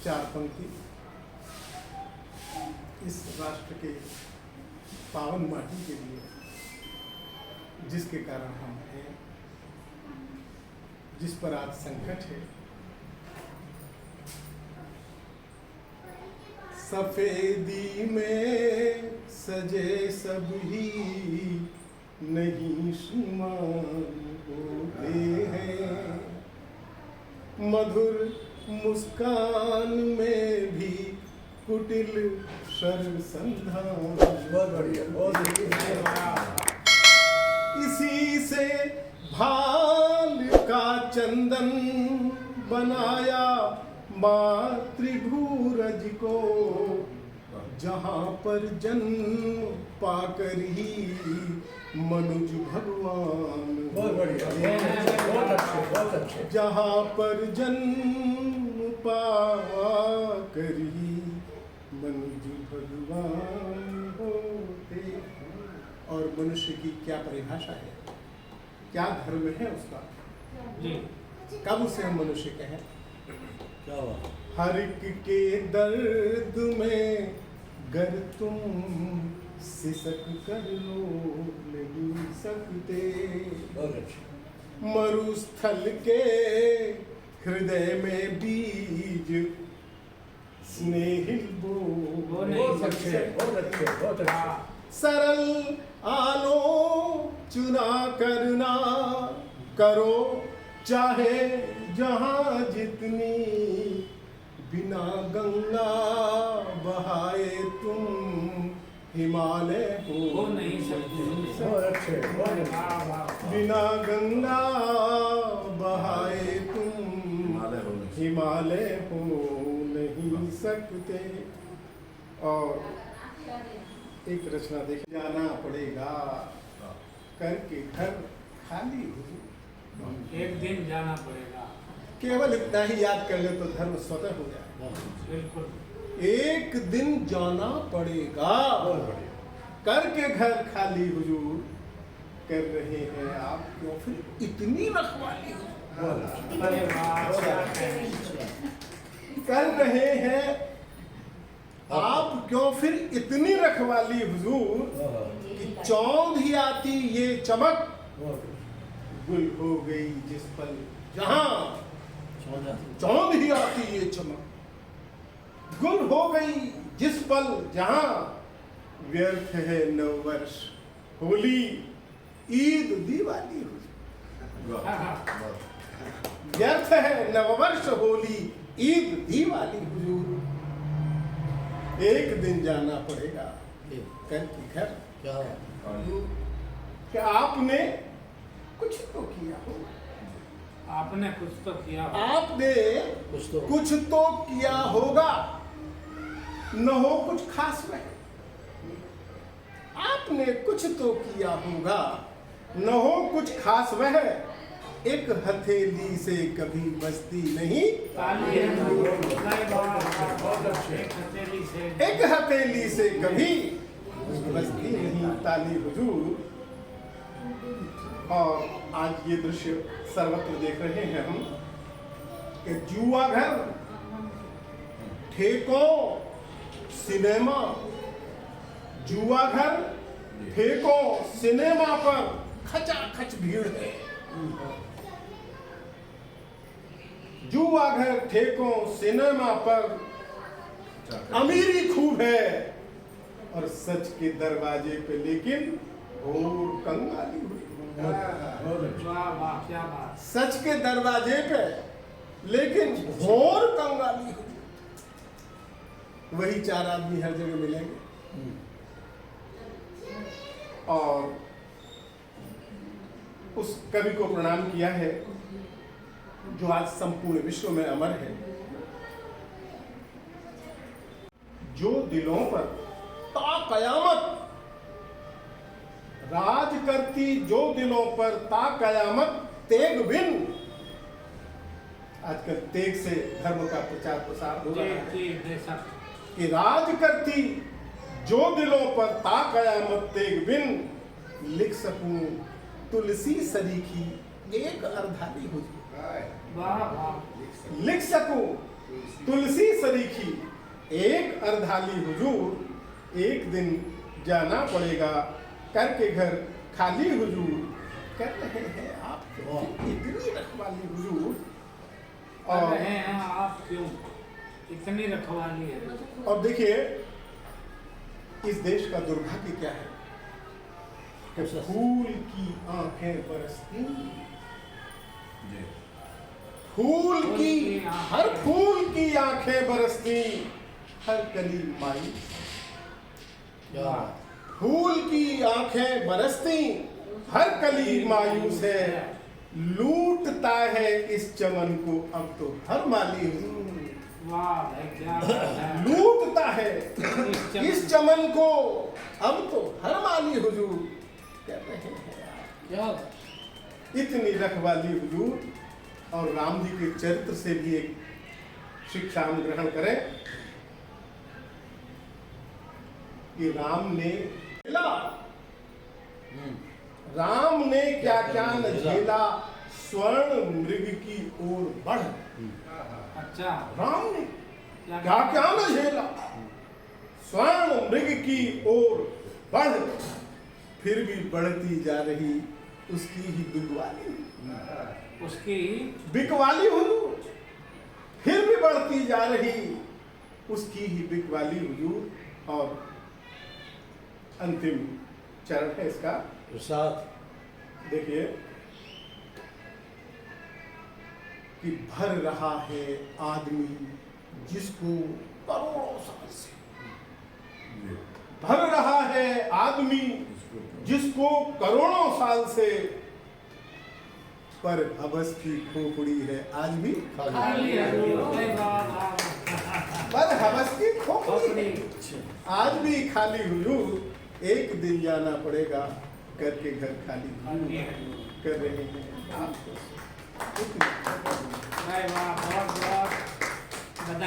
चार पंक्ति इस राष्ट्र के पावन माटी के लिए, जिसके कारण हम हैं, जिस पर आज संकट है। सफेदी में सजे सब ही नहीं श्रीमान होते हैं, मधुर मुस्कान में भी कुटिल शर्मसंधान। बहुत बढ़िया, बहुत बढ़िया। इसी से भाल का चंदन बनाया मातृभूरज को, जहाँ पर जन्म पाकर ही मनुज भगवान। बहुत बढ़िया, बहुत अच्छे, बहुत अच्छे। जहाँ पर जन्म पाकर ही मनुज भगवान होते हैं। और मनुष्य की क्या परिभाषा है, क्या धर्म है उसका, कब उसे हम मनुष्य कहें? क्या हुआ? हर एक के दर्द में गर तुम सिसक कर लो नहीं सकते, बहुत अच्छे। मरुस्थल के हृदय में बीज स्नेहिल बो बहुत अच्छे, बहुत अच्छे, बहुत अच्छे। सरल आलोचना करना करो चाहे जहाँ जितनी, बिना गंगा बहाए तुम हिमालय हो नहीं सकते। बहुत अच्छे, बहुत अच्छे। बिना गंगा बहाए तुम हिमालय हो नहीं सकते। और एक रचना देख, जाना पड़ेगा करके घर खाली हो, एक दिन जाना पड़ेगा। केवल इतना ही याद कर ले तो धर्म स्वतः हो जाए। बिल्कुल। एक दिन जाना पड़ेगा बहुत बढ़िया। करके घर खाली हुजूर, कर रहे हैं आप क्यों फिर इतनी रखवाली हो? अरे वाह, क्या कहने। कर रहे हैं आप क्यों फिर इतनी रखवाली हुजूर, कि चौंध ही आती ये चमक, गुल हो गई जिस पल जहां, चौंध ही आती ये चमक, गुल हो गई जिस पल जहां, व्यर्थ है नववर्ष होली ईद दिवाली हुजूर, व्यर्थ है नववर्ष होली ईद दिवाली हुजूर। एक दिन जाना पड़ेगा कल की घर। क्या आपने कुछ तो किया हो, आपने कुछ तो किया होगा। आपने कुछ तो किया होगा, न हो कुछ खास में। आपने कुछ तो किया होगा, न हो कुछ खास वह, एक हथेली से कभी बस्ती नहीं, एक हथेली से कभी बस्ती नहीं ताली हुजूर। और आज ये दृश्य सर्वत्र देख रहे हैं हम कि जुआ घर, ठेकों, सिनेमा, जुआ घर, ठेकों, सिनेमा पर खचाखच भीड़ है। जुआ घर, ठेकों, सिनेमा पर अमीरी खूब है, और सच के दरवाजे पे लेकिन घोर कंगाली हुई। वाह वाह, क्या बात। सच के दरवाजे पे लेकिन घोर कंगाली हुई। वही चार आदमी हर जगह मिलेंगे, और उस कवि को प्रणाम किया है जो आज संपूर्ण विश्व में अमर है। जो दिलों पर ता कयामत राज करती, जो दिलों पर ता कयामत तेग बिन। आजकल तेग से धर्म का प्रचार प्रसार हो रहा है कि राज करती जो दिलों पर ता कयामत तेग बिन, लिख सकूं तुलसी सरीखी एक अर्धाली हो, वाह वाह। लिख सकूं तुलसी सरीखी एक अर्धाली हुजूर, एक दिन जाना पड़ेगा करके घर खाली हुजूर। कर रहे हैं आप क्यों इतनी रखवाली हुजूर? कर और रहे हैं आप क्यों इतनी रखवाली है? और देखिए इस देश का दुर्भाग्य क्या है कि फूल की आंखें बरसती, फूल की हर फूल की आंखें बरसती, हर कली माई। फूल की आंखें बरसती, हर कली मायूस है, लूटता है इस चमन को अब तो हर माली हुजूर। वाह भाई क्या बात है। लूटता है इस चमन को अब तो हर माली हुजूर। कह रहे हैं आप क्या इतनी रखवाली हुजूर। और राम जी के चरित्र से भी एक शिक्षा हम ग्रहण करें कि राम ने राम ने क्या क्या न झेला, स्वर्ण मृग की ओर बढ़। अच्छा राम ने क्या क्या न झेला, स्वर्ण मृग की ओर बढ़, फिर भी बढ़ती जा रही उसकी ही बिकवाली, उसकी बिकवाली हुजूर। फिर भी बढ़ती जा रही उसकी ही बिकवाली हुजूर। और अंतिम चरण है इसका, प्रसाद देखिए कि भर रहा है आदमी जिसको करोड़ों साल से, भर रहा है आदमी जिसको करोड़ों साल से, पर हवस की खोपड़ी है आज भी खाली है। अरे वाह, वाह, पर हवस की खोपड़ी वाह। आज भी खाली हुजूर। एक दिन जाना पड़ेगा करके घर खाली खाली है। कर रहे हैं आपको। अरे वाह, बहुत बहुत बधाई।